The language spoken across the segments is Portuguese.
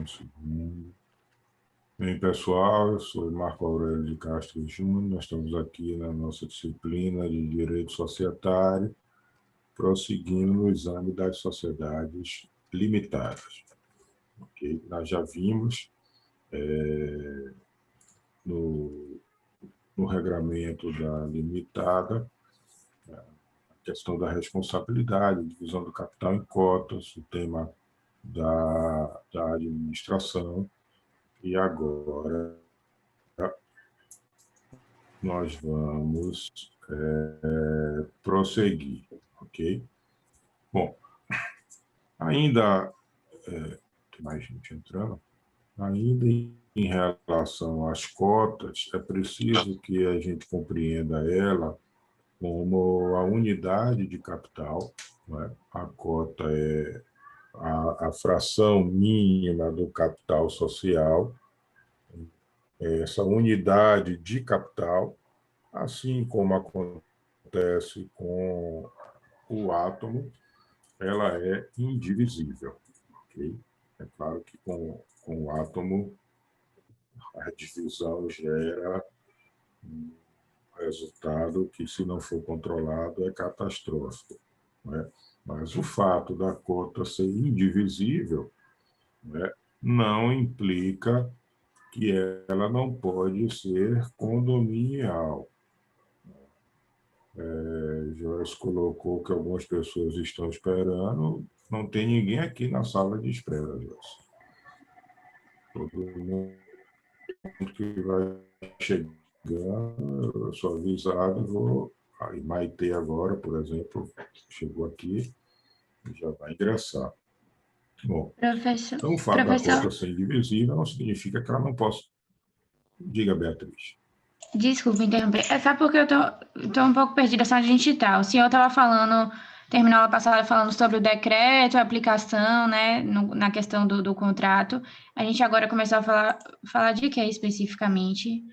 um segundo. Bem, pessoal, eu sou Marco Aurélio de Castro Júnior, nós estamos aqui na nossa disciplina de Direito Societário, prosseguindo no exame das sociedades limitadas. Okay? Nós já vimos no regramento da limitada a questão da responsabilidade, divisão do capital em cotas, o tema da administração, e agora nós vamos prosseguir, ok? Bom, ainda tem mais gente entrando, ainda em relação às cotas, é preciso que a gente compreenda ela como a unidade de capital, não é? A cota é a fração mínima do capital social, essa unidade de capital, assim como acontece com o átomo, ela é indivisível. Okay? É claro que com o átomo, a divisão gera um resultado que, se não for controlado, é catastrófico. Não é? Mas o fato da cota ser indivisível, não implica que ela não pode ser condominial. Joyce colocou que algumas pessoas estão esperando. Não tem ninguém aqui na sala de espera, Joyce. Todo mundo que vai chegando, eu sou avisado, vou... Aí Maite agora, por exemplo, chegou aqui e já vai ingressar. Bom, então o fato da cota ser indivisível não significa que ela não possa... Diga, Beatriz. Desculpa interromper. É só porque eu tô um pouco perdida só digital. O senhor estava falando, terminou a passada falando sobre o decreto, a aplicação, né, na questão do contrato. A gente agora começou a falar de que especificamente?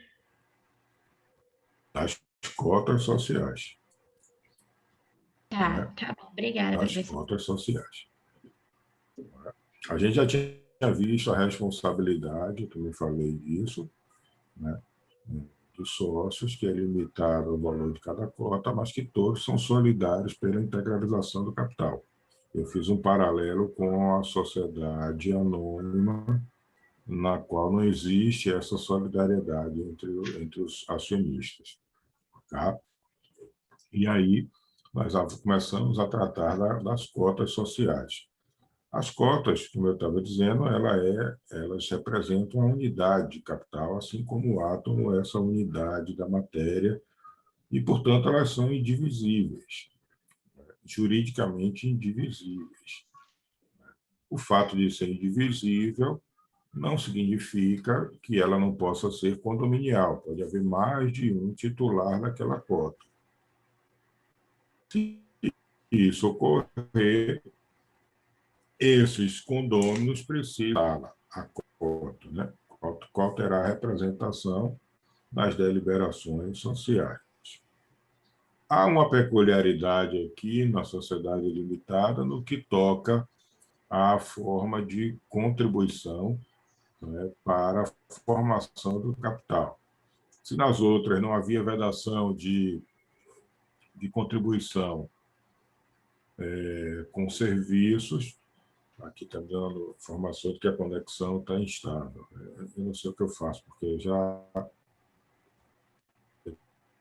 Das cotas sociais. Tá, tá bom. Obrigada, Das professor. cotas sociais. A gente já tinha visto a responsabilidade, eu também falei disso, né, dos sócios, que é limitado ao valor de cada cota, mas que todos são solidários pela integralização do capital. Eu fiz um paralelo com a sociedade anônima, na qual não existe essa solidariedade entre os acionistas. Tá? E aí, nós começamos a tratar das cotas sociais. As cotas, como eu estava dizendo, elas representam a unidade de capital, assim como o átomo é essa unidade da matéria, e, portanto, elas são indivisíveis, juridicamente indivisíveis. O fato de ser indivisível não significa que ela não possa ser condominial. Pode haver mais de um titular daquela cota. Se isso ocorrer, esses condôminos precisam a cota, né? Qual terá a representação nas deliberações sociais. Há uma peculiaridade aqui na sociedade limitada no que toca à forma de contribuição, né, para a formação do capital. Se nas outras não havia vedação de contribuição com serviços, aqui está dando informação de que a conexão está instável. Eu não sei o que eu faço, porque já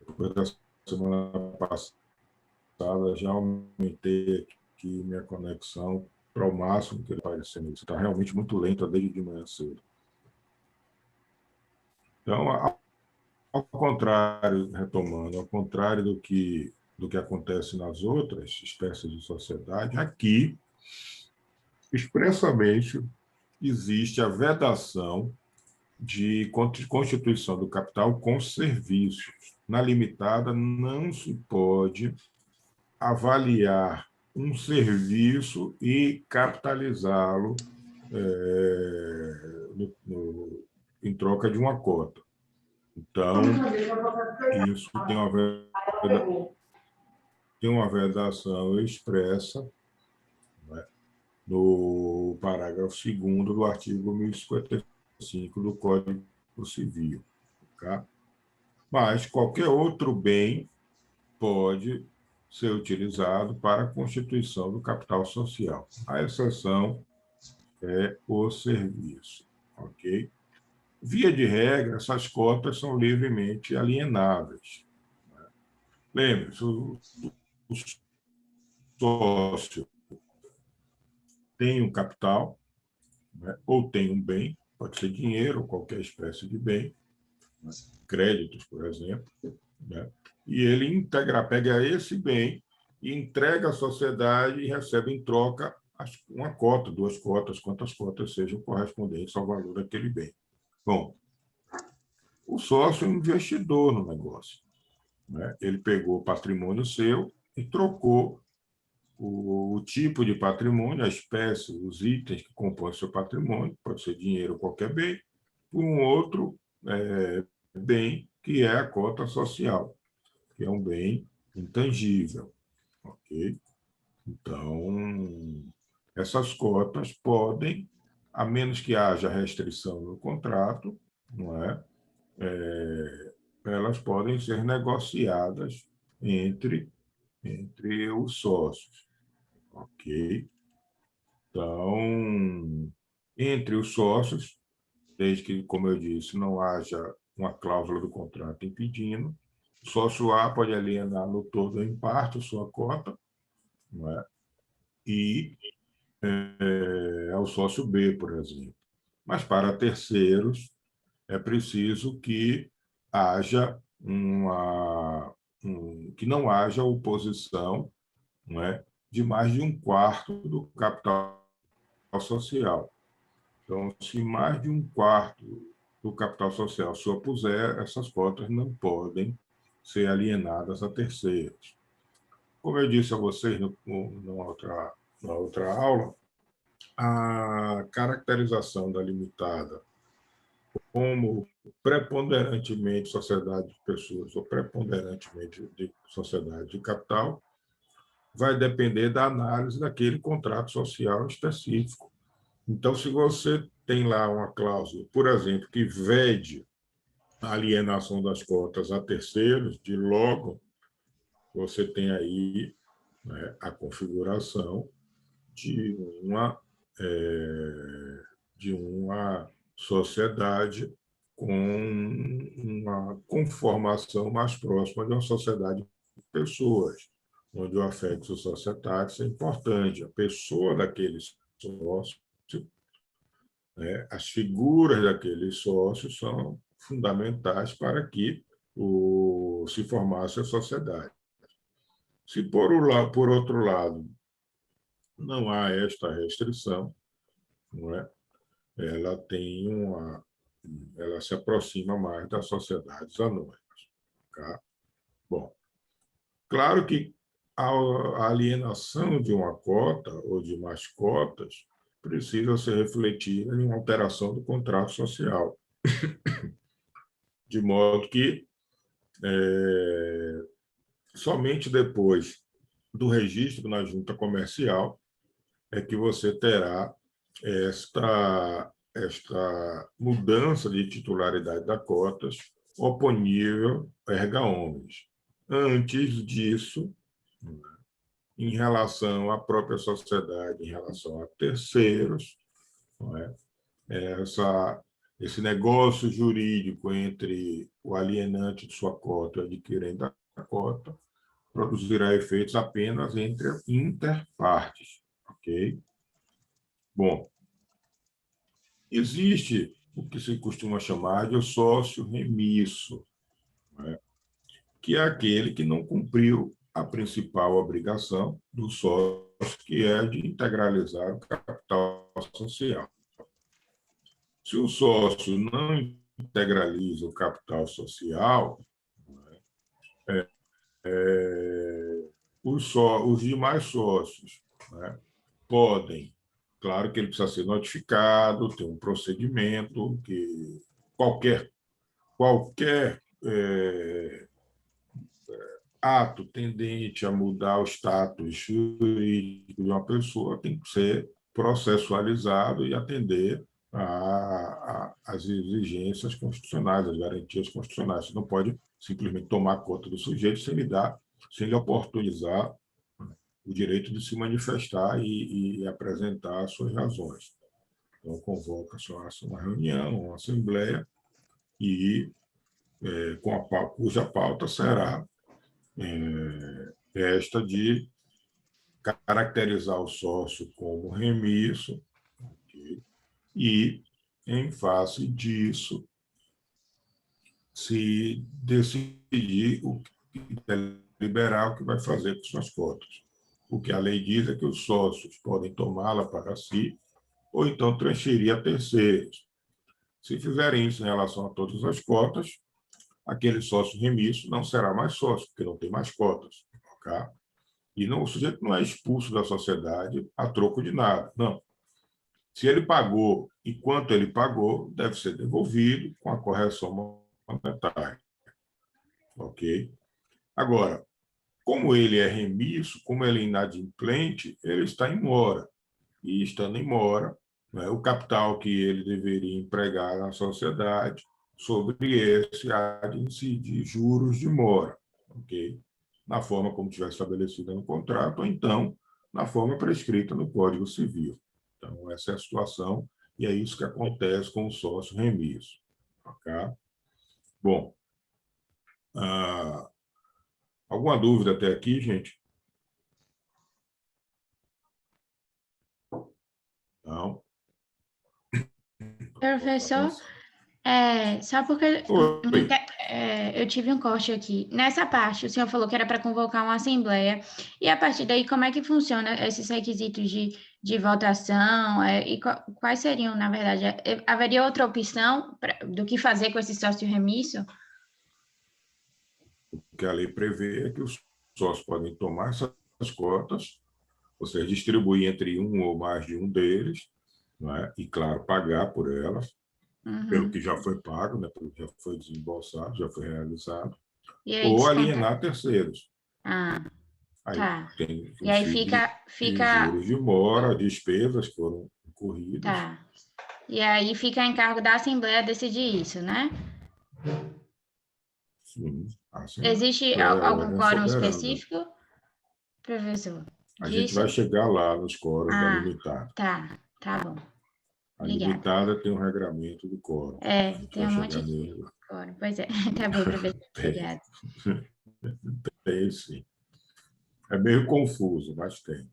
depois da semana passada já aumentei aqui minha conexão para o máximo que ele parecendo. Está realmente muito lenta desde de manhã cedo. Então, ao contrário, retomando, ao contrário do que acontece nas outras espécies de sociedade, aqui, expressamente, existe a vedação de constituição do capital com serviços. Na limitada, não se pode avaliar um serviço e capitalizá-lo em troca de uma cota. Então, isso tem uma vedação expressa, né, no parágrafo 2º do artigo 1055 do Código Civil. Tá? Mas qualquer outro bem pode ser utilizado para a constituição do capital social. A exceção é o serviço. Ok? Via de regra, essas cotas são livremente alienáveis. Lembre-se, o sócio tem um capital, né, ou tem um bem, pode ser dinheiro ou qualquer espécie de bem, né, créditos, por exemplo, né, e ele pega esse bem e entrega à sociedade e recebe em troca uma cota, 2 cotas, quantas cotas sejam correspondentes ao valor daquele bem. Bom, o sócio é um investidor no negócio. Né? Ele pegou o patrimônio seu e trocou o tipo de patrimônio, a espécie, os itens que compõem o seu patrimônio, pode ser dinheiro ou qualquer bem, por um outro bem, que é a cota social, que é um bem intangível. Ok? Então, essas cotas podem, a menos que haja restrição no contrato, não é? Elas podem ser negociadas entre os sócios. Ok? Então, entre os sócios, desde que, como eu disse, não haja uma cláusula do contrato impedindo, o sócio A pode alienar no todo ou em parte a sua cota, não é? E ao sócio B, por exemplo. Mas para terceiros, é preciso que haja que não haja oposição, não é, de mais de 1/4 do capital social. Então, se mais de 1/4 do capital social se opuser, essas cotas não podem ser alienadas a terceiros. Como eu disse a vocês na outra aula, a caracterização da limitada como preponderantemente sociedade de pessoas ou preponderantemente de sociedade de capital vai depender da análise daquele contrato social específico. Então, se você tem lá uma cláusula, por exemplo, que vede a alienação das cotas a terceiros, de logo você tem aí, né, a configuração de de uma sociedade com uma conformação mais próxima de uma sociedade de pessoas, onde o affectio societatis é importante. A pessoa daquele sócio, né, as figuras daqueles sócios são fundamentais para que se formasse a sociedade. Se, por outro lado, não há esta restrição, não é? Ela se aproxima mais das sociedades anônimas. Tá? Bom, claro que a alienação de uma cota ou de mais cotas precisa ser refletida em uma alteração do contrato social, de modo que somente depois do registro na junta comercial é que você terá esta mudança de titularidade das cotas oponível erga omnes. Antes disso, em relação à própria sociedade, em relação a terceiros, não é? Esse negócio jurídico entre o alienante de sua cota e o adquirente da cota produzirá efeitos apenas entre interpartes. Ok? Bom, existe o que se costuma chamar de o sócio remisso, né? Que é aquele que não cumpriu a principal obrigação do sócio, que é de integralizar o capital social. Se o sócio não integraliza o capital social, os demais sócios, né, podem, claro que ele precisa ser notificado, tem um procedimento que qualquer ato tendente a mudar o status jurídico de uma pessoa tem que ser processualizado e atender às exigências constitucionais, às garantias constitucionais. Você não pode simplesmente tomar conta do sujeito sem lhe oportunizar o direito de se manifestar e apresentar as suas razões. Então, convoca-se uma reunião, uma assembleia, e cuja pauta será esta de caracterizar o sócio como remisso, okay? E, em face disso, se decidir deliberar o que vai fazer com suas cotas. O que a lei diz é que os sócios podem tomá-la para si ou então transferir a terceiros. Se fizerem isso em relação a todas as cotas, aquele sócio remisso não será mais sócio, porque não tem mais cotas. Okay? E o sujeito não é expulso da sociedade a troco de nada. Não. Se ele pagou e quanto ele pagou, deve ser devolvido com a correção monetária. Ok? Agora, como ele é remisso, como ele é inadimplente, ele está em mora. E, estando em mora, né, o capital que ele deveria empregar na sociedade, sobre esse há de incidir juros de mora, ok? Na forma como tiver estabelecida no contrato, ou então na forma prescrita no Código Civil. Então, essa é a situação, e é isso que acontece com o sócio remisso. Ok? Bom, alguma dúvida até aqui, gente? Não? Professor, só porque Oi. eu tive um corte aqui. Nessa parte, o senhor falou que era para convocar uma assembleia, e a partir daí, como é que funciona esses requisitos de votação, e quais seriam, na verdade, haveria outra opção do que fazer com esse sócio remisso? O que a lei prevê é que os sócios podem tomar essas cotas, ou seja, distribuir entre um ou mais de um deles, não é? E, claro, pagar por elas, pelo que já foi pago, né? Pelo que já foi desembolsado, já foi realizado, E aí ou desconta. alienar terceiros. Ah, Aí tá. tem E aí incide em fica, juros de mora, despesas que foram incorridas. tá. E aí fica em cargo da Assembleia decidir isso, né? Sim, a Existe Assembleia algum é quórum soberana. específico, professor, A gente vai disso? chegar lá nos quóruns da Ah, limitada. tá bom. A Obrigada. limitada tem um regramento do quórum. A gente Tem vai um monte chegar de nele lá. quórum. Pois é, tá bom, professor. Tem, Obrigada. tem sim. É meio confuso, mas tem.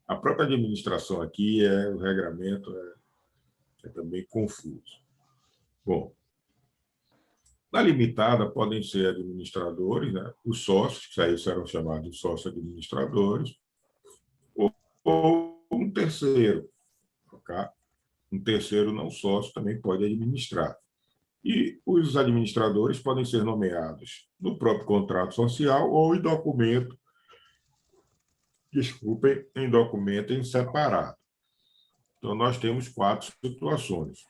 A própria administração aqui, o regramento é também confuso. Bom, na limitada podem ser administradores, né? Os sócios, que aí serão chamados de sócios administradores, ou um terceiro. Okay? Um terceiro não sócio também pode administrar. E os administradores podem ser nomeados no próprio contrato social ou em documento em separado. Então, nós temos 4 situações.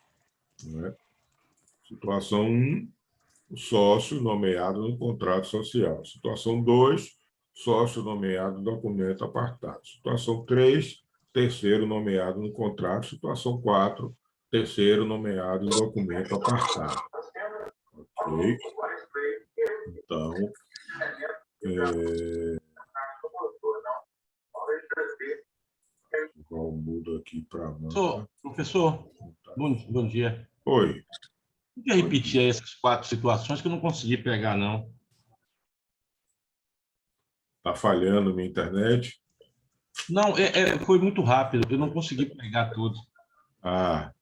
Né? Situação 1, o sócio nomeado no contrato social. Situação 2, sócio nomeado no documento apartado. Situação 3, terceiro nomeado no contrato. Situação 4, terceiro nomeado em documento apartado. Ok? Então, igual mudo aqui para Amanda. Professor, bom dia. Oi. Quer repetir essas 4 situações que eu não consegui pegar, não? Está falhando minha internet? Não, foi muito rápido, eu não consegui pegar tudo. Ah,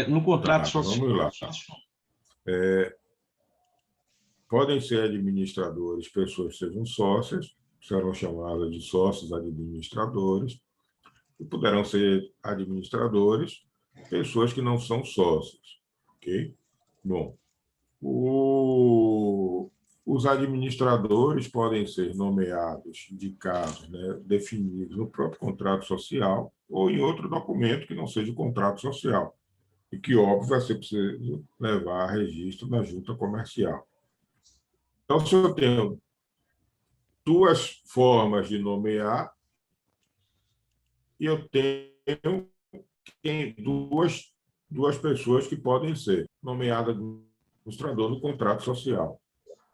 No contrato tá, social. vamos lá. Podem ser administradores, pessoas que sejam sócias, serão chamadas de sócios administradores, e poderão ser administradores, pessoas que não são sócios. Ok? Bom, os administradores podem ser nomeados, indicados, né, definidos no próprio contrato social ou em outro documento que não seja o contrato social, e que, óbvio, vai ser preciso levar a registro na junta comercial. Então, se eu tenho 2 formas de nomear, e eu tenho duas pessoas que podem ser nomeadas administrador no contrato social.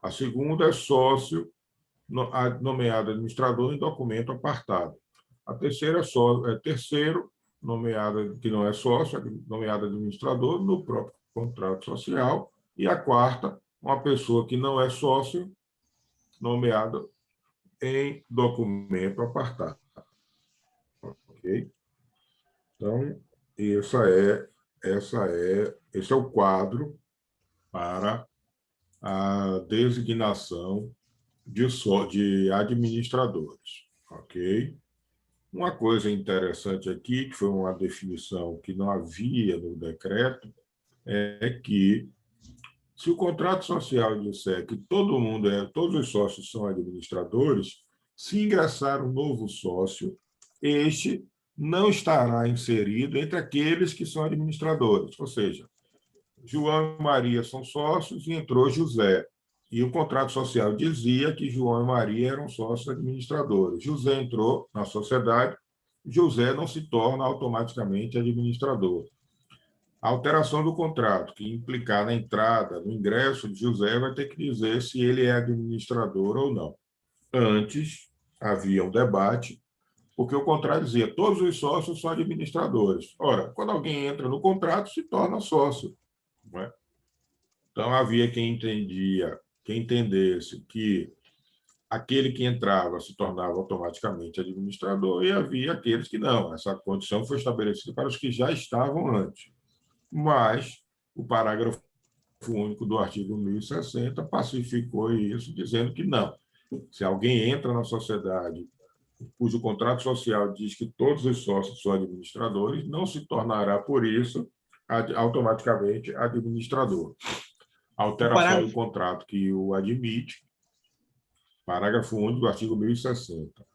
A segunda é sócio, nomeado administrador em documento apartado. A terceira é terceiro, nomeado que não é sócio, nomeado administrador no próprio contrato social. E a quarta, uma pessoa que não é sócio, nomeado em documento apartado. Ok? Então, esse é o quadro para a designação de administradores. Ok? Uma coisa interessante aqui, que foi uma definição que não havia no decreto, é que se o contrato social disser que todos os sócios são administradores, se ingressar um novo sócio, este não estará inserido entre aqueles que são administradores. Ou seja, João e Maria são sócios e entrou José. E o contrato social dizia que João e Maria eram sócios administradores. José entrou na sociedade, José não se torna automaticamente administrador. A alteração do contrato, que implicar na entrada, no ingresso de José, vai ter que dizer se ele é administrador ou não. Antes, havia um debate, porque o contrato dizia que todos os sócios são administradores. Ora, quando alguém entra no contrato, se torna sócio. Não é? Então, havia quem entendesse que aquele que entrava se tornava automaticamente administrador e havia aqueles que não. Essa condição foi estabelecida para os que já estavam antes. Mas o parágrafo único do artigo 1060 pacificou isso, dizendo que não. Se alguém entra na sociedade cujo contrato social diz que todos os sócios são administradores, não se tornará, por isso, automaticamente administrador. A alteração do contrato que o admite, parágrafo único do artigo 1060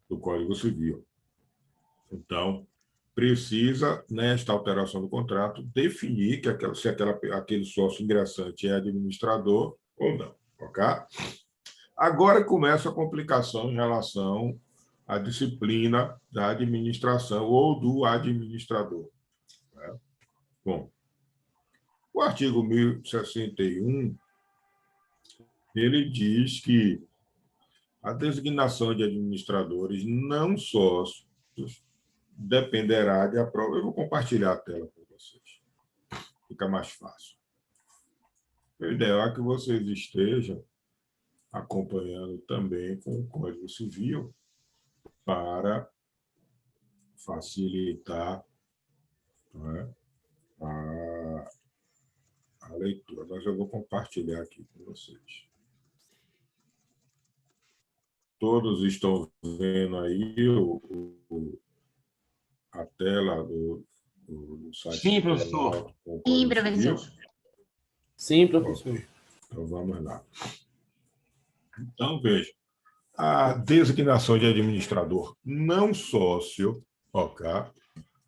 do Código Civil. Então, precisa, nesta alteração do contrato, definir se aquele sócio ingressante é administrador ou não. Ok? Agora começa a complicação em relação à disciplina da administração ou do administrador. Né? Bom, o artigo 1061, ele diz que a designação de administradores não sócios dependerá de aprova. Eu vou compartilhar a tela com vocês. Fica mais fácil. O ideal é que vocês estejam acompanhando também com o Código Civil para facilitar, não é, a leitura. Mas eu vou compartilhar aqui com vocês. Todos estão vendo aí a tela do site? Sim, professor. Sim, professor. Sim, professor. Então, vamos lá. Então, veja. A designação de administrador não sócio, ok?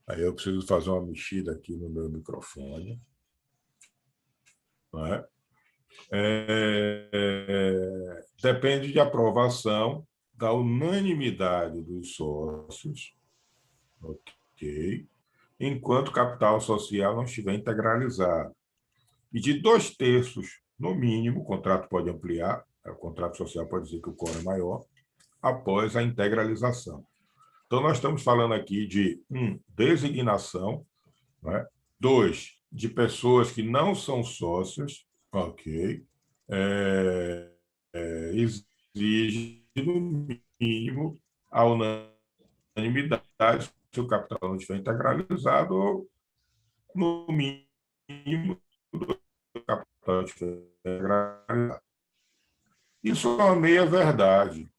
Aí eu preciso fazer uma mexida aqui no meu microfone. Não é? Depende de aprovação da unanimidade dos sócios, ok? Enquanto o capital social não estiver integralizado. E de 2/3, no mínimo, o contrato pode ampliar, o contrato social pode dizer que o quórum é maior, após a integralização. Então, nós estamos falando aqui de designação, né? 2, de pessoas que não são sócios, ok? Exige, no mínimo, a unanimidade, se o capital não estiver integralizado, ou, no mínimo, o capital estiver integralizado. Isso é uma meia-verdade.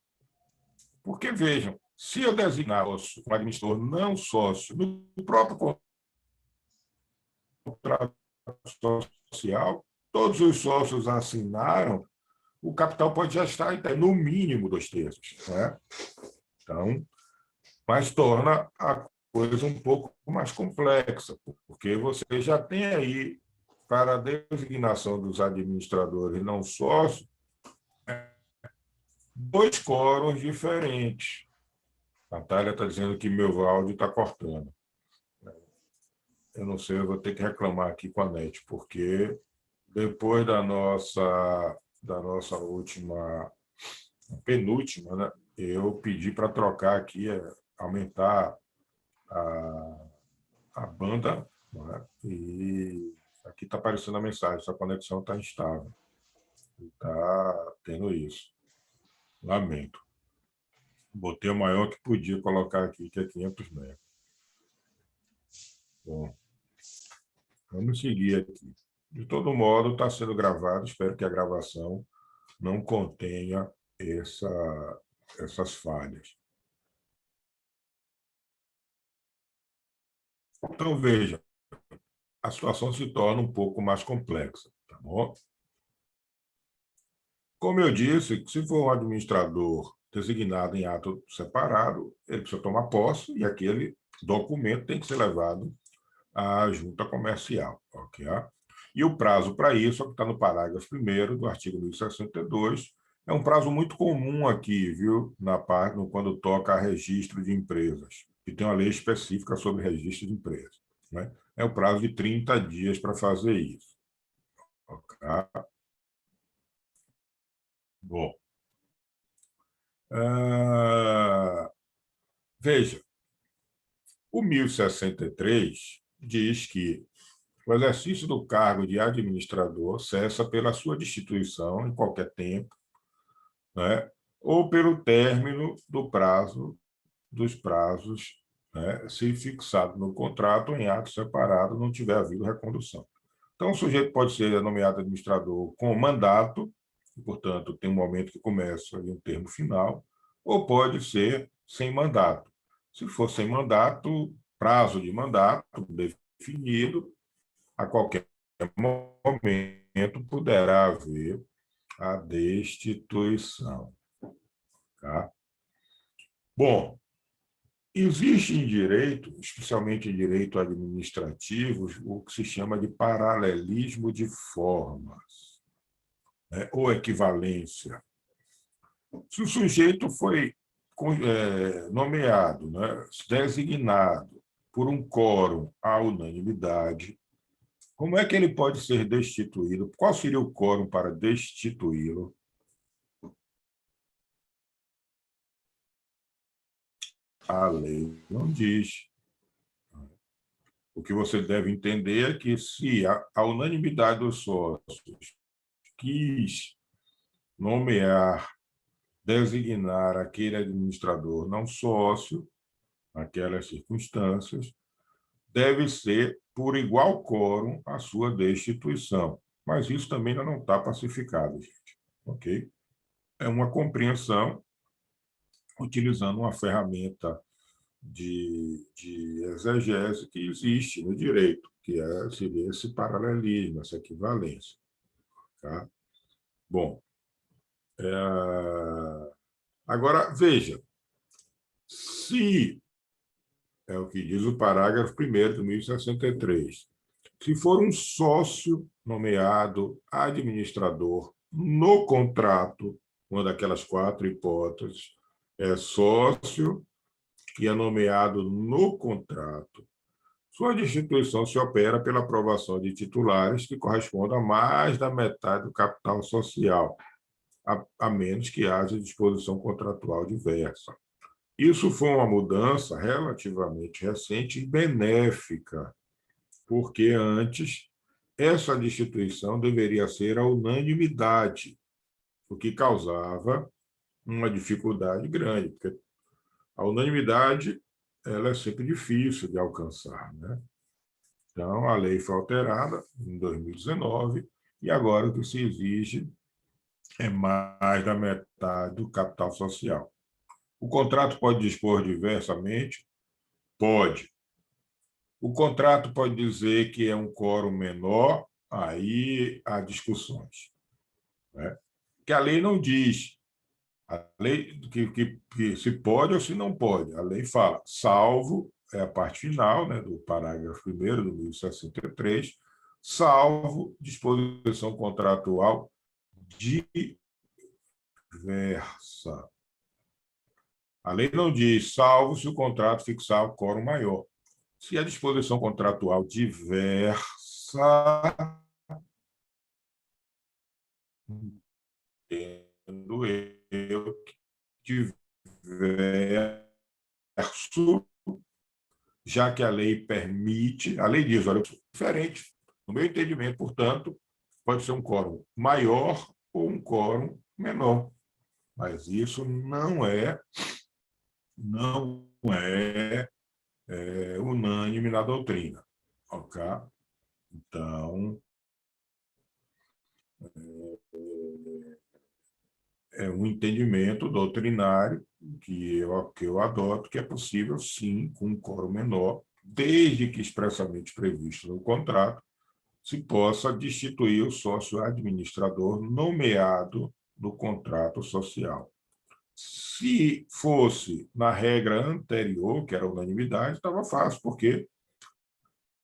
Porque, vejam, se eu designar um administrador não sócio no próprio contrato social, todos os sócios assinaram, o capital pode já estar no mínimo 2/3. Né? Então, mas torna a coisa um pouco mais complexa, porque você já tem aí, para a designação dos administradores não sócios, 2 quórums diferentes. Natália está dizendo que meu áudio está cortando. Eu não sei, eu vou ter que reclamar aqui com a NET, porque depois da nossa última, penúltima, né, eu pedi para trocar aqui, aumentar a banda, né, e aqui está aparecendo a mensagem, sua conexão está instável. Está tendo isso. Lamento. Botei o maior que podia colocar aqui, que é 500 MB. Bom, vamos seguir aqui. De todo modo, está sendo gravado. Espero que a gravação não contenha essas falhas. Então, veja, a situação se torna um pouco mais complexa, tá bom? Como eu disse, se for um administrador designado em ato separado, ele precisa tomar posse e aquele documento tem que ser levado à junta comercial, ok? E o prazo para isso, que está no parágrafo 1º do artigo 1062, é um prazo muito comum aqui, viu, quando toca a registro de empresas, que tem uma lei específica sobre registro de empresas, né? É o prazo de 30 dias para fazer isso. Ok? Bom, veja, o 1063 diz que o exercício do cargo de administrador cessa pela sua destituição em qualquer tempo, né, ou pelo término dos prazos, né, se fixado no contrato ou em ato separado não tiver havido recondução. Então, o sujeito pode ser nomeado administrador com mandato, e, portanto, tem um momento que começa e um termo final, ou pode ser sem mandato. Se for sem mandato, prazo de mandato definido, a qualquer momento poderá haver a destituição. Tá? Bom, existe em direito, especialmente em direito administrativo, o que se chama de paralelismo de formas, né, ou equivalência. Se o sujeito foi nomeado, né, designado por um quórum à unanimidade, como é que ele pode ser destituído? Qual seria o quórum para destituí-lo? A lei não diz. O que você deve entender é que, se a unanimidade dos sócios quis nomear, designar aquele administrador não sócio, naquelas circunstâncias, deve ser por igual quórum a sua destituição. Mas isso também ainda não está pacificado, gente. Ok? É uma compreensão utilizando uma ferramenta de exegese que existe no direito, que seria esse paralelismo, essa equivalência. Tá? Bom, agora, veja, se é o que diz o parágrafo 1º do 1063, se for um sócio nomeado administrador no contrato, uma daquelas 4 hipóteses, é sócio e é nomeado no contrato, sua destituição se opera pela aprovação de titulares que correspondam a mais da metade do capital social, a menos que haja disposição contratual diversa. Isso foi uma mudança relativamente recente e benéfica, porque antes essa destituição deveria ser a unanimidade, o que causava uma dificuldade grande, porque a unanimidade ela é sempre difícil de alcançar, né? Então, a lei foi alterada em 2019 e agora o que se exige é mais da metade do capital social. O contrato pode dispor diversamente? Pode. O contrato pode dizer que é um quórum menor, aí há discussões, né? Que a lei não diz. A lei que se pode ou se não pode. A lei fala, salvo, é a parte final, né, do parágrafo 1º do 1063, salvo disposição contratual diversa. A lei não diz, salvo se o contrato fixar o quórum maior. Se a disposição contratual diversa, entendo eu que diverso, já que a lei permite, a lei diz, olha, diferente. No meu entendimento, portanto, pode ser um quórum maior ou um quórum menor. Mas isso não é unânime na doutrina. Ok? Então, é um entendimento doutrinário que eu adoto, que é possível, sim, com um quórum menor, desde que expressamente previsto no contrato, se possa destituir o sócio administrador nomeado no contrato social. Se fosse na regra anterior, que era a unanimidade, estava fácil, porque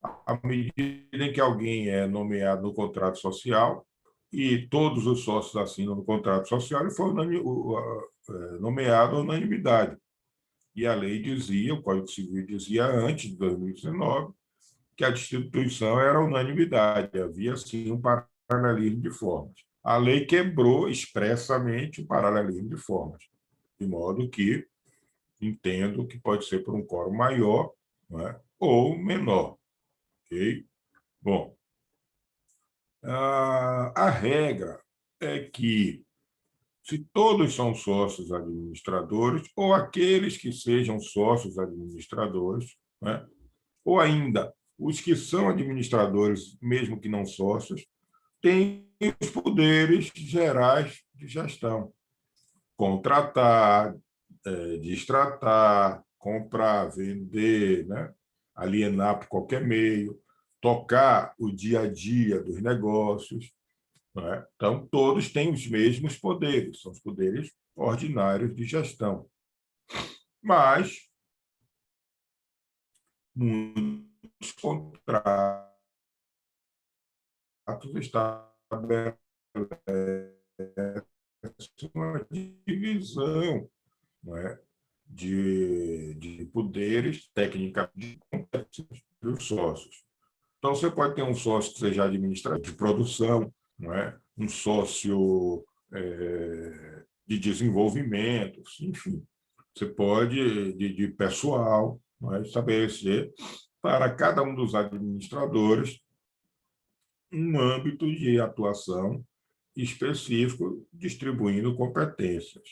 à medida em que alguém é nomeado no contrato social e todos os sócios assinam no contrato social, ele foi nomeado à unanimidade. E a lei dizia, o Código Civil dizia antes de 2019, que a destituição era unanimidade, havia sim um paralelismo de formas. A lei quebrou expressamente o paralelismo de formas, de modo que entendo que pode ser por um quórum maior, não é? Ou menor. Ok? Bom, a regra é que, se todos são sócios administradores, ou aqueles que sejam sócios administradores, né? Ou ainda os que são administradores, mesmo que não sócios, têm os poderes gerais de gestão. Contratar, destratar, comprar, vender, né? Alienar por qualquer meio, tocar o dia a dia dos negócios. Não é? Então, todos têm os mesmos poderes, são os poderes ordinários de gestão. Mas muitos contratos estabelecem uma divisão, não é? de poderes tecnicamente dos sócios. Então, você pode ter um sócio que seja administrador de produção, não é? Um sócio de desenvolvimento, enfim. Você pode, de pessoal, não é? Estabelecer para cada um dos administradores um âmbito de atuação específico, distribuindo competências.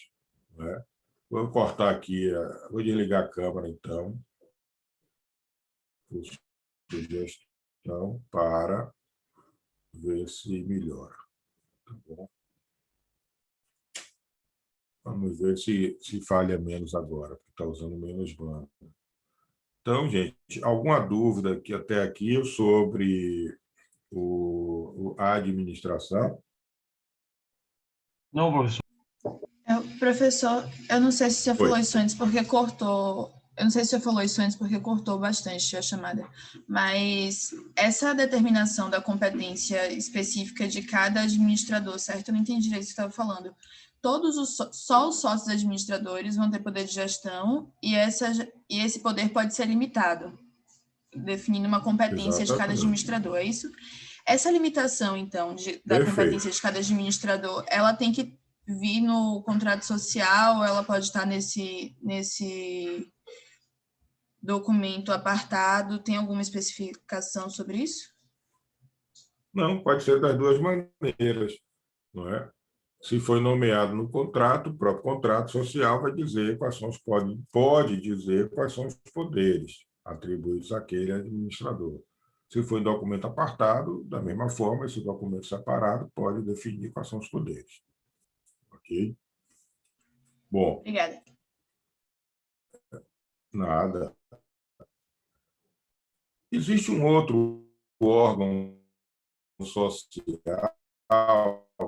Não é? Vou cortar aqui, vou desligar a câmera, então, por sugestão, para ver se melhora. Tá bom? Vamos ver se falha menos agora, porque está usando menos banda. Então, gente, alguma dúvida aqui, até aqui sobre a administração? Não, professor. Professor, eu não sei se você falou Oi. isso antes porque cortou. Eu não sei se você falou isso antes porque cortou bastante a chamada. Mas essa determinação da competência específica de cada administrador, certo? Eu não entendi direito o que você estava falando. Só os sócios administradores vão ter poder de gestão e esse poder pode ser limitado, definindo uma competência de cada administrador, é isso? Essa limitação, então, da competência de cada administrador, ela tem que vir no contrato social, ela pode estar nesse documento apartado, tem alguma especificação sobre isso? Não, pode ser das duas maneiras, não é? Se foi nomeado no contrato, o próprio contrato social vai dizer quais são pode dizer quais são os poderes atribuídos àquele administrador. Se for em documento apartado, da mesma forma, esse documento separado pode definir quais são os poderes. Ok? Bom. Obrigada. Nada. Existe um outro órgão social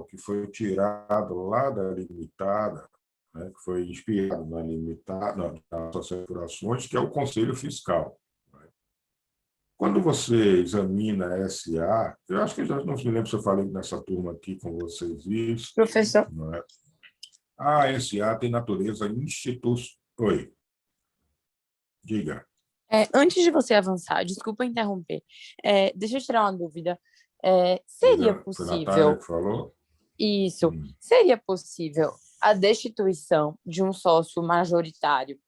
que foi tirado lá da limitada, né, que foi inspirado na limitada, nas assegurações, que é o Conselho Fiscal. Quando você examina a SA, eu acho que eu já não me lembro se eu falei nessa turma aqui com vocês isso. Professor. Não é? A SA tem natureza Oi, diga. Antes de você avançar, desculpa interromper, deixa eu tirar uma dúvida. Seria Foi a Natália possível, que falou? isso, seria possível a destituição de um sócio majoritário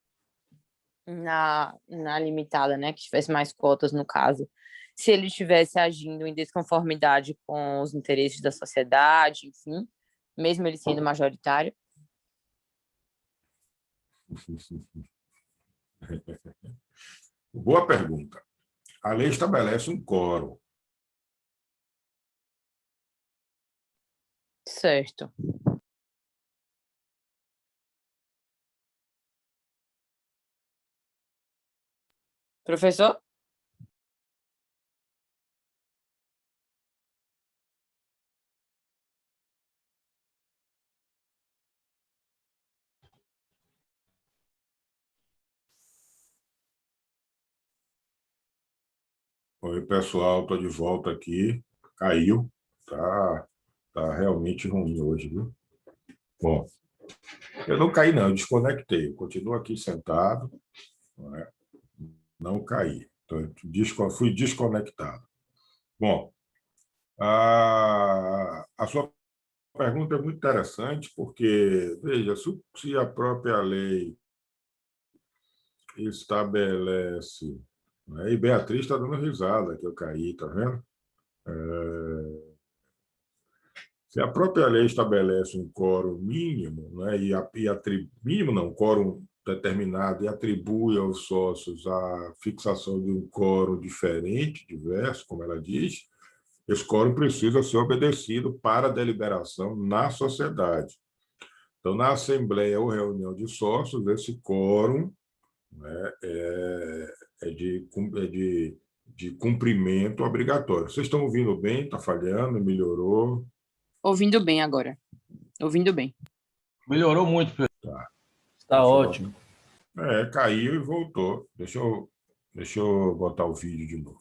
na limitada, né, que tivesse mais cotas no caso, se ele estivesse agindo em desconformidade com os interesses da sociedade, enfim, mesmo ele sendo majoritário? Boa pergunta. A lei estabelece um quórum. Certo. Professor? Oi, pessoal, estou de volta aqui. Caiu. Tá realmente ruim hoje, viu? Bom, eu não caí, não, eu desconectei. Eu continuo aqui sentado, não é? Não caí. Então, eu fui desconectado. Bom, a sua pergunta é muito interessante, porque, veja, se a própria lei estabelece. Né? E Beatriz está dando risada que eu caí, tá vendo? Se a própria lei estabelece um quórum mínimo, né, mínimo não, quórum determinado, e atribui aos sócios a fixação de um quórum diferente, diverso, como ela diz, esse quórum precisa ser obedecido para a deliberação na sociedade. Então, na assembleia ou reunião de sócios, esse quórum, né, de cumprimento obrigatório. Vocês estão ouvindo bem? Está falhando? Melhorou? Ouvindo bem agora. Ouvindo bem. Melhorou muito, professor. Tá. Está ótimo. Caiu e voltou. Deixa eu botar o vídeo de novo.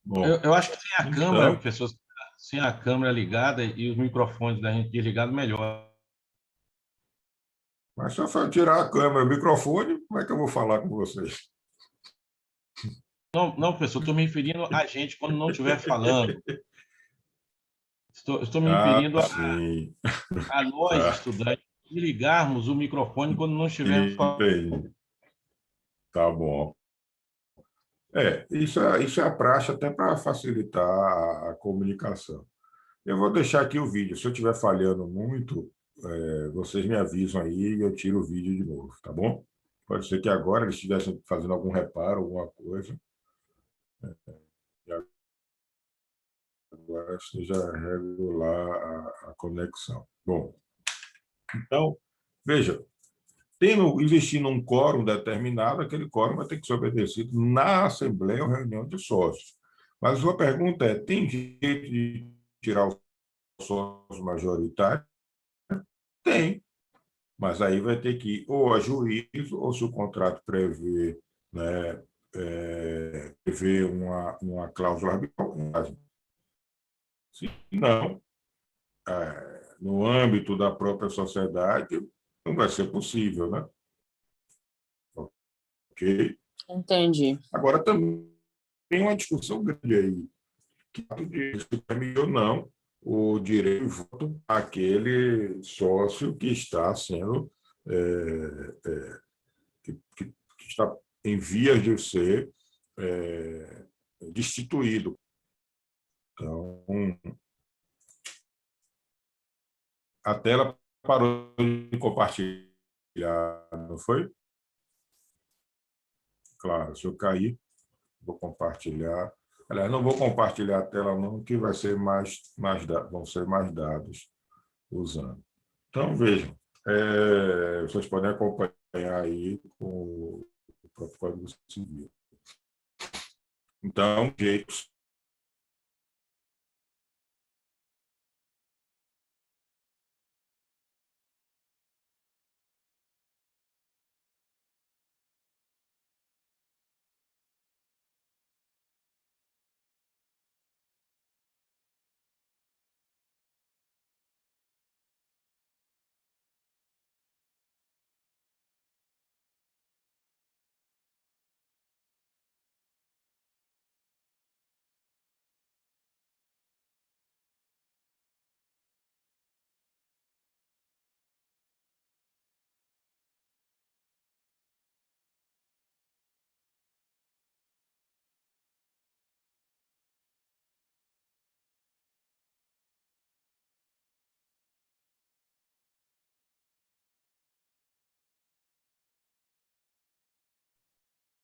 Bom, Eu acho que sem a então, câmera, professor, sem a câmera ligada e os microfones da gente desligados, melhor. mas só para tirar a câmera, o microfone, como é que eu vou falar com vocês? Não, professor, estou me referindo a gente quando não estiver falando. Estou me referindo Sim. a nós, Tá. estudantes, ligarmos o microfone quando não estiver falando. Entendi. Tá bom. Isso é a praxe até para facilitar a comunicação. Eu vou deixar aqui o vídeo. Se eu estiver falhando muito, vocês me avisam aí e eu tiro o vídeo de novo, tá bom? Pode ser que agora eles estivessem fazendo algum reparo, alguma coisa, e agora esteja regular a conexão. Bom, então, veja, existindo um quórum determinado, aquele quórum vai ter que ser obedecido na Assembleia ou reunião de sócios. Mas a sua pergunta é: tem jeito de tirar o sócio majoritário? Tem, mas aí vai ter que ir ou a juízo, ou se o contrato prevê, né, prevê uma cláusula arbitral. Se não, no âmbito da própria sociedade, não vai ser possível, né? Ok? Entendi. Agora, também tem uma discussão grande aí, que se permite ou não o direito de voto àquele sócio que está sendo que está em vias de ser destituído. Então, a tela parou de compartilhar, não foi? Claro, se eu cair, vou compartilhar. Aliás, não vou compartilhar a tela não, que vai ser vão ser mais dados usando. Então, vejam, vocês podem acompanhar aí com o próprio Código Civil. Então, jeitos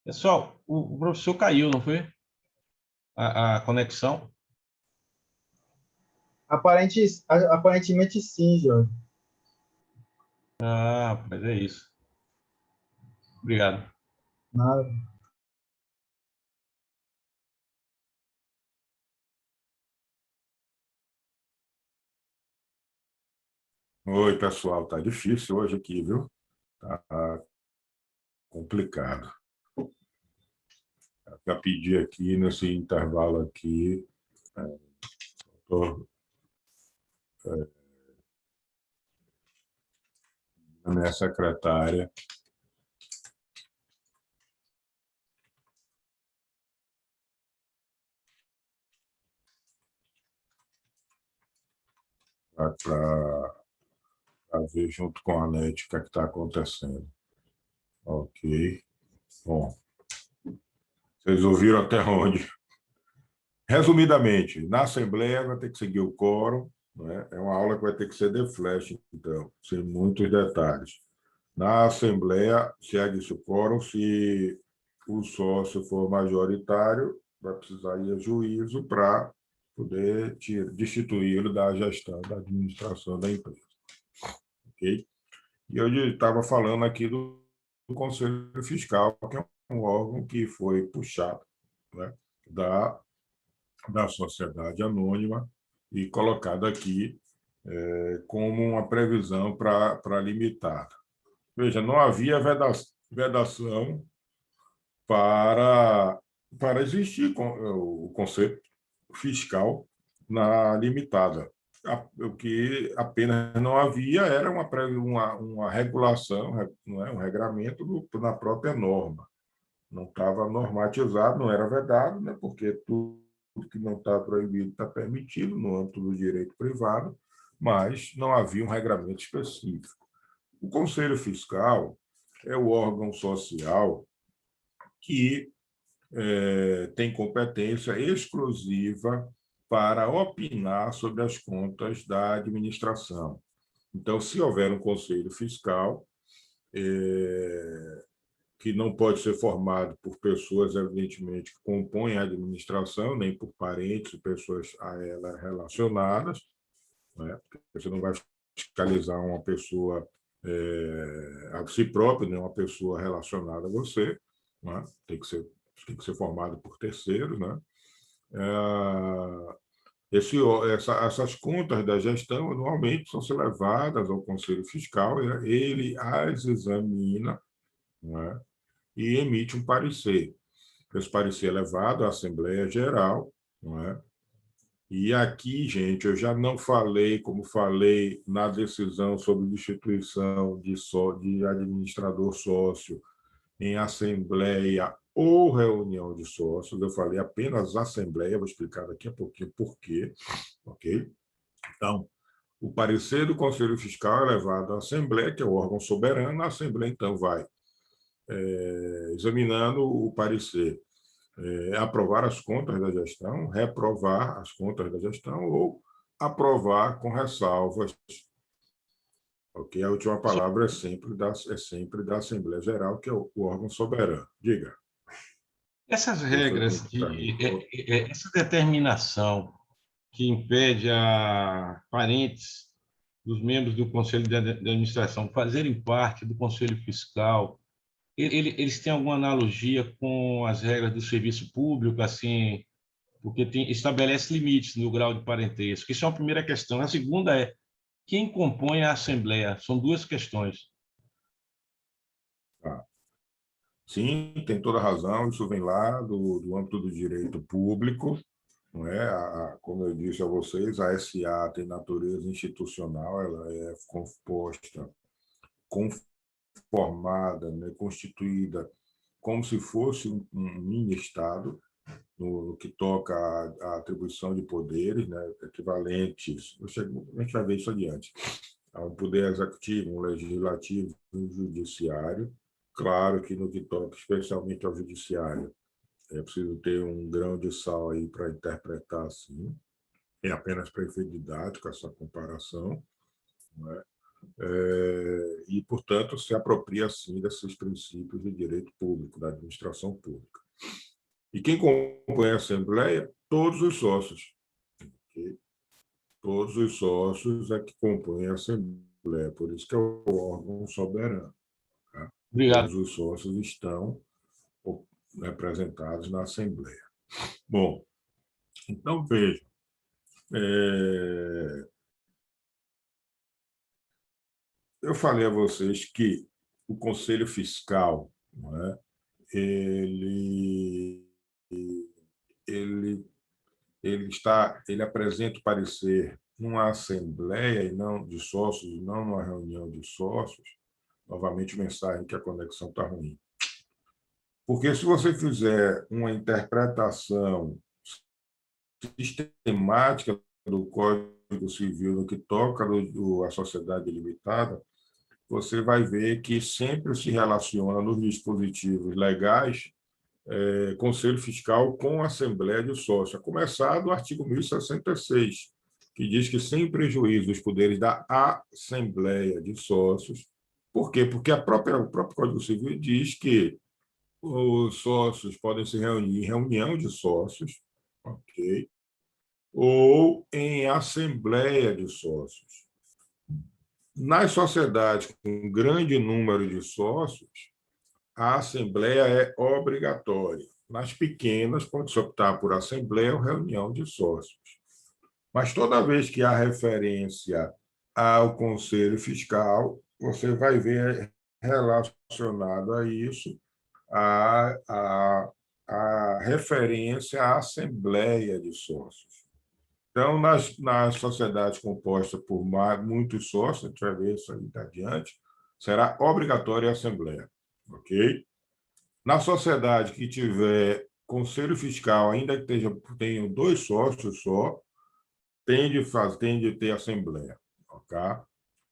Pessoal, o professor caiu, não foi? A conexão? Aparentemente sim, Jorge. Ah, mas é isso. Obrigado. Nada. Oi, pessoal, tá difícil hoje aqui, viu? Tá complicado. Já pedi aqui nesse intervalo aqui, tô, a minha secretária para ver junto com a NET o que está acontecendo. Ok. Bom, vocês ouviram até onde? Resumidamente, na Assembleia vai ter que seguir o quórum, né? É uma aula que vai ter que ser de flash, então, sem muitos detalhes. Na Assembleia, segue-se o quórum, se o sócio for majoritário, vai precisar ir a juízo para poder destituí-lo da gestão, da administração da empresa. Ok? E eu estava falando aqui do Conselho Fiscal, que é um órgão que foi puxado, né, da sociedade anônima e colocado aqui como uma previsão para limitada. Veja, não havia vedação para existir o conceito fiscal na limitada. O que apenas não havia era uma regulação, não é? Um regramento na própria norma. Não estava normatizado, não era vedado, né? Porque tudo que não está proibido está permitido no âmbito do direito privado, mas não havia um regramento específico. O Conselho Fiscal é o órgão social que tem competência exclusiva para opinar sobre as contas da administração. Então, se houver um conselho fiscal, que não pode ser formado por pessoas, evidentemente, que compõem a administração, nem por parentes e pessoas a ela relacionadas, né? Você não vai fiscalizar uma pessoa a si próprio, nem uma pessoa relacionada a você, né? Tem que ser formado por terceiros, né? Essas contas da gestão anualmente são levadas ao Conselho Fiscal, ele as examina, né, e emite um parecer. Esse parecer é levado à Assembleia Geral, não é? E aqui, gente, eu já não falei, como falei na decisão sobre destituição de administrador sócio em assembleia ou reunião de sócios, eu falei apenas assembleia, vou explicar daqui a pouquinho por quê, ok? Então, o parecer do Conselho Fiscal é levado à Assembleia, que é o órgão soberano, a Assembleia, então, vai examinando o parecer, aprovar as contas da gestão, reprovar as contas da gestão ou aprovar com ressalvas. Ok? A última palavra é sempre da Assembleia Geral, que é o órgão soberano. Diga. Essas regras, essa determinação que impede a parentes dos membros do Conselho de Administração fazerem parte do Conselho Fiscal, eles têm alguma analogia com as regras do serviço público, assim, porque estabelece limites no grau de parentesco. Isso é uma primeira questão. A segunda é quem compõe a Assembleia. São duas questões. Tá. Sim, tem toda a razão. Isso vem lá do âmbito do direito público, não é? Como eu disse a vocês, a SA tem natureza institucional, ela é composta, conformada, né, constituída como se fosse um mini-estado, no que toca à atribuição de poderes, né, equivalentes. A gente vai ver isso adiante. Há um poder executivo, um legislativo e um judiciário. Claro que no que toca especialmente ao judiciário, é preciso ter um grão de sal aí para interpretar assim. É apenas para efeito didático essa comparação, não é? e, portanto, se apropria, sim, desses princípios de direito público, da administração pública. E quem compõe a Assembleia? Todos os sócios. Okay? Todos os sócios é que compõem a Assembleia, por isso que é o órgão soberano. Tá? Obrigado. Todos os sócios estão representados na Assembleia. Bom, então, veja, eu falei a vocês que o Conselho Fiscal, não é, ele apresenta o parecer numa assembleia e não de sócios, e não numa reunião de sócios. Novamente, mensagem que a conexão está ruim. Porque se você fizer uma interpretação sistemática do Código Civil no que toca à sociedade limitada, você vai ver que sempre se relaciona nos dispositivos legais Conselho Fiscal com Assembleia de Sócios, a começar do artigo 1066, que diz que, sem prejuízo dos poderes da Assembleia de Sócios. Por quê? Porque o próprio Código Civil diz que os sócios podem se reunir em reunião de sócios, ok? Ou em assembleia de sócios. Nas sociedades com grande número de sócios, a assembleia é obrigatória. Nas pequenas, pode-se optar por assembleia ou reunião de sócios. Mas toda vez que há referência ao Conselho Fiscal, você vai ver relacionado a isso a referência à assembleia de sócios. Então, nas sociedades compostas por muitos sócios, a gente vai ver isso aí adiante, será obrigatória a assembleia. Ok? Na sociedade que tiver conselho fiscal, ainda que tenham 2 sócios só, tende a ter assembleia. Ok?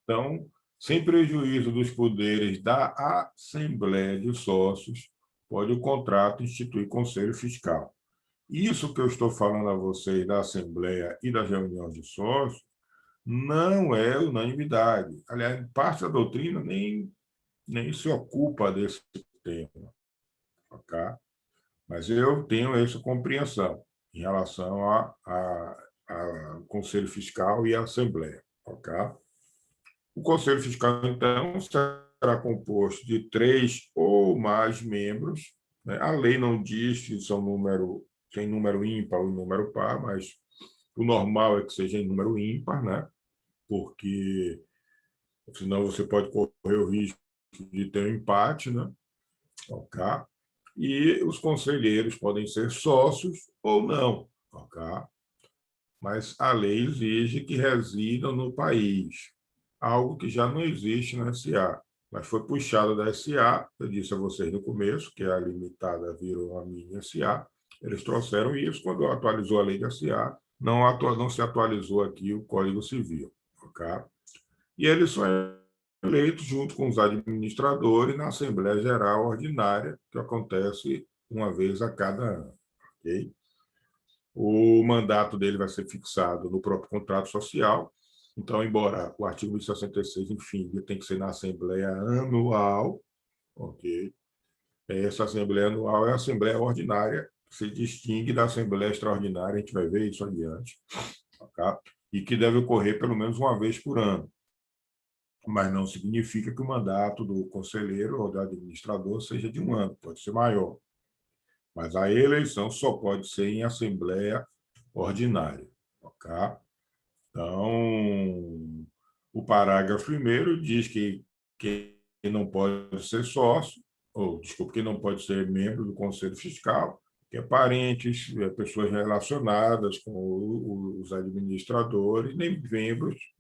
Então, sem prejuízo dos poderes da assembleia de sócios, pode o contrato instituir conselho fiscal. Isso que eu estou falando a vocês da assembleia e das reuniões de sócios não é unanimidade. Aliás, parte da doutrina nem se ocupa desse tema. Ok? Mas eu tenho essa compreensão em relação ao Conselho Fiscal e à Assembleia. Ok? O Conselho Fiscal, então, será composto de 3 ou mais membros. Né? A lei não diz se tem número ímpar ou número par, mas o normal é que seja em número ímpar, né? Porque senão você pode correr o risco de ter um empate, né? Ok? E os conselheiros podem ser sócios ou não, ok? Mas a lei exige que residam no país, algo que já não existe na SA, mas foi puxado da SA, eu disse a vocês no começo, que a limitada virou a mini SA, eles trouxeram isso quando atualizou a lei da SA, não se atualizou aqui o Código Civil, ok? E eles são eleitos junto com os administradores na Assembleia Geral Ordinária, que acontece uma vez a cada ano. Okay? O mandato dele vai ser fixado no próprio contrato social. Então, embora o artigo 1066, enfim, ele tem que ser na Assembleia Anual, ok? Essa Assembleia Anual é a Assembleia Ordinária, que se distingue da Assembleia Extraordinária, a gente vai ver isso adiante, okay? E que deve ocorrer pelo menos uma vez por ano. Mas não significa que o mandato do conselheiro ou do administrador seja de 1 ano, pode ser maior. Mas a eleição só pode ser em assembleia ordinária. Ok? Então, o parágrafo 1º diz que quem não pode ser sócio, quem não pode ser membro do Conselho Fiscal, que é parentes, pessoas relacionadas com os administradores, nem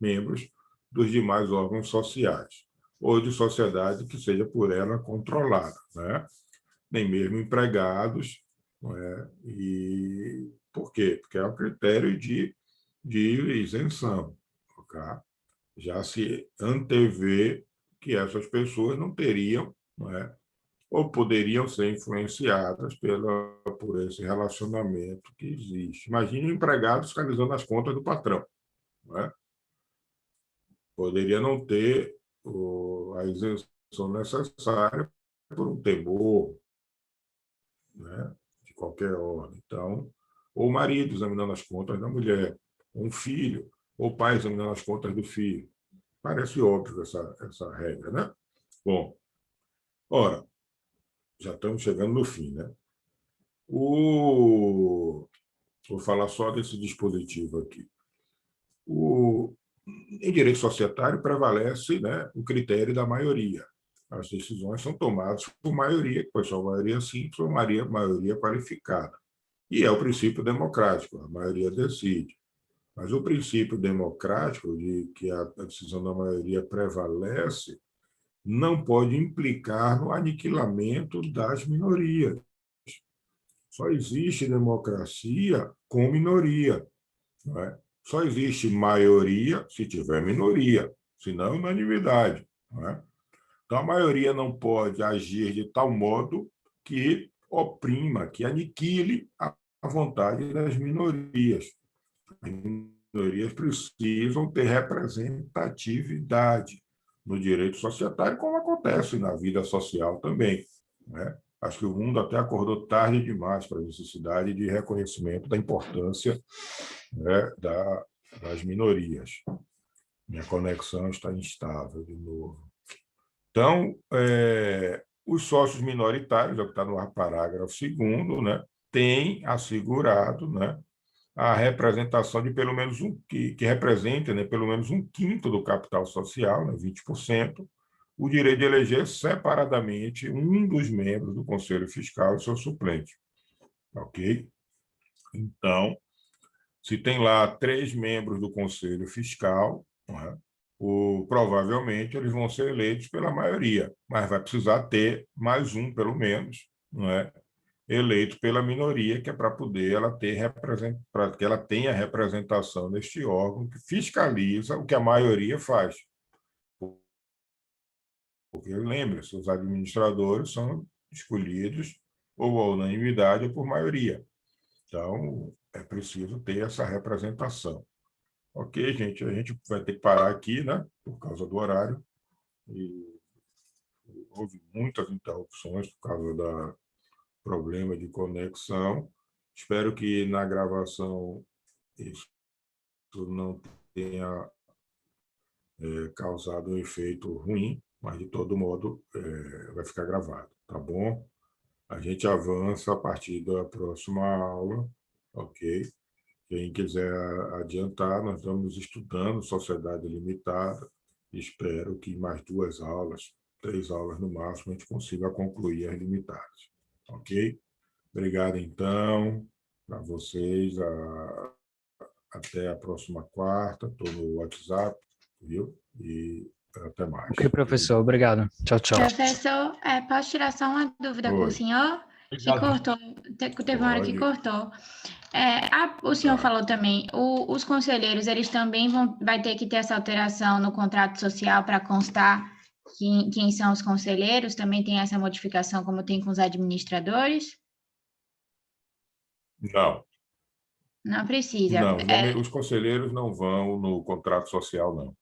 membros dos demais órgãos sociais, ou de sociedade que seja por ela controlada, né? Nem mesmo empregados. Não é? E por quê? Porque é um critério de isenção. Okay? Já se antevê que essas pessoas não teriam, não é? Ou poderiam ser influenciadas por esse relacionamento que existe. Imagine um empregado fiscalizando as contas do patrão. Não é? poderia não ter a isenção necessária por um temor, né, de qualquer ordem. Então, ou o marido examinando as contas da mulher, ou um filho, ou o pai examinando as contas do filho. Parece óbvio essa regra, né? Bom, ora, já estamos chegando no fim, né? Vou falar só desse dispositivo aqui. Em direito societário prevalece, né, o critério da maioria. As decisões são tomadas por maioria, pois são maioria simples ou maioria qualificada. E é o princípio democrático, a maioria decide. Mas o princípio democrático de que a decisão da maioria prevalece não pode implicar no aniquilamento das minorias. Só existe democracia com minoria, não é? Só existe maioria se tiver minoria, senão unanimidade, não é? Então, a maioria não pode agir de tal modo que oprima, que aniquile a vontade das minorias. As minorias precisam ter representatividade no direito societário, como acontece na vida social também, né? Acho que o mundo até acordou tarde demais para a necessidade de reconhecimento da importância, né, das minorias. Minha conexão está instável de novo. Então, os sócios minoritários, é o que está no parágrafo 2º, né, têm assegurado, né, a representação de pelo menos que representa, né, pelo menos 1/5 do capital social, né, 20%, o direito de eleger separadamente um dos membros do Conselho Fiscal e seu suplente. Ok? Então, se tem lá 3 membros do Conselho Fiscal, né, provavelmente eles vão ser eleitos pela maioria, mas vai precisar ter mais um, pelo menos, não é, eleito pela minoria, que é para poder para que ela tenha representação neste órgão que fiscaliza o que a maioria faz. Porque, lembre-se, os administradores são escolhidos ou à unanimidade ou por maioria. Então, é preciso ter essa representação. Ok, gente? A gente vai ter que parar aqui, né? Por causa do horário. E houve muitas interrupções por causa do problema de conexão. Espero que na gravação isso não tenha causado um efeito ruim, mas, de todo modo, vai ficar gravado, tá bom? A gente avança a partir da próxima aula, ok? Quem quiser adiantar, nós estamos estudando Sociedade Limitada. Espero que mais 2 aulas, 3 aulas no máximo, a gente consiga concluir as limitadas, ok? Obrigado, então, para vocês. Até a próxima quarta. Estou no WhatsApp, viu? E até mais. Ok, professor. Obrigado. Tchau, tchau. Professor, posso tirar só uma dúvida com o senhor? Que cortou, teve uma hora que cortou. O senhor falou também, os conselheiros, eles também vai ter que ter essa alteração no contrato social para constar quem são os conselheiros? Também tem essa modificação como tem com os administradores? Não. Não precisa. Não, os conselheiros não vão no contrato social, não.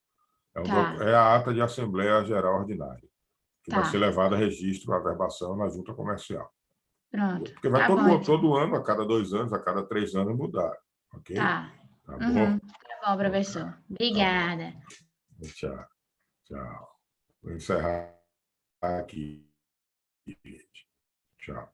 Tá. É a ata de Assembleia Geral Ordinária, que Tá. vai ser levada a registro, a averbação na Junta Comercial. Pronto. Porque vai Tá bom, todo ano, a cada 2 anos, a cada 3 anos mudar, ok? Tá. Tá bom? Tá bom, professor. Obrigada. Tchau. Tchau. Vou encerrar aqui. Tchau.